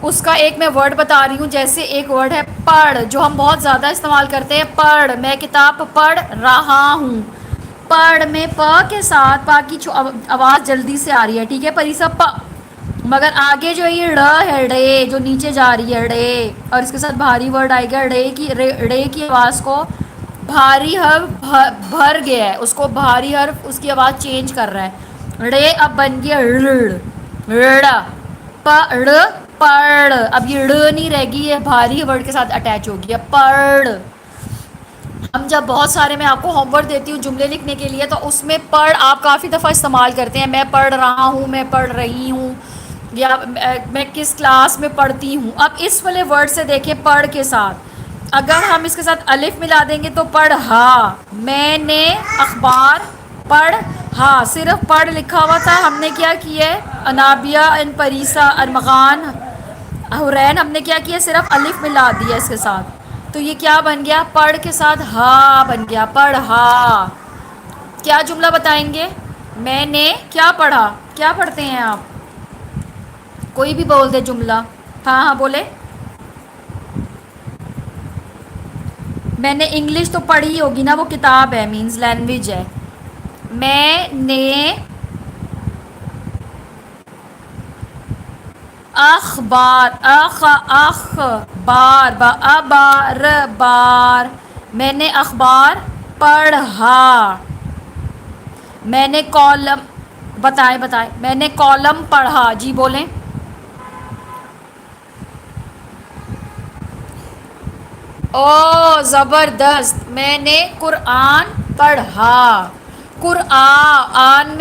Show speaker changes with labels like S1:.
S1: اس کا ایک میں ورڈ بتا رہی ہوں. جیسے ایک ورڈ ہے پڑھ، جو ہم بہت زیادہ استعمال کرتے ہیں. پڑھ، میں کتاب پڑھ رہا ہوں. پڑھ میں پ کے ساتھ پا کی آواز جلدی سے آ رہی ہے، ٹھیک ہے پریسا پ. مگر آگے جو یہ ڑ ہے، ڑے جو نیچے جا رہی ہے ڑے، اور اس کے ساتھ بھاری ورڈ آئے گا ڑے کی آواز کو بھاری حرف بھر گیا ہے، اس کو بھاری حرف اس کی آواز چینج کر رہا ہے. ڑے اب بن گیا ڑ. پڑھ پڑھ، اب یہ ڑ نہیں رہ گی، یہ بھاری ورڈ کے ساتھ اٹیچ ہو گیا پڑھ. ہم جب بہت سارے میں آپ کو ہوم ورک دیتی ہوں جملے لکھنے کے لیے، تو اس میں پڑھ آپ کافی دفعہ استعمال کرتے ہیں. میں پڑھ رہا ہوں، میں پڑھ رہی ہوں، یا میں کس کلاس میں پڑھتی ہوں. اب اس والے ورڈ سے دیکھیں پڑھ کے ساتھ اگر ہم اس کے ساتھ الف ملا دیں گے تو پڑھا. میں نے اخبار پڑھا، صرف پڑھ لکھا ہوا تھا. ہم نے کیا کیا ہے، انابیہ ان پریسا ارمغان حرین، ہم نے کیا کیا، صرف الف ملا دیا اس کے ساتھ. تو یہ کیا بن گیا، پڑھ کے ساتھ ہا بن گیا پڑھا. کیا جملہ بتائیں گے، میں نے کیا پڑھا. کیا پڑھتے ہیں آپ، کوئی بھی بول دے جملہ. ہاں ہاں بولے. میں نے انگلش تو پڑھی ہوگی نا، وہ کتاب ہے، مینز لینگویج ہے. میں نے اخبار بار بار بار، میں نے اخبار پڑھا. میں نے کالم بتائیں میں نے کالم پڑھا. جی بولیں. او زبردست، میں نے قرآن پڑھا. قرآن میں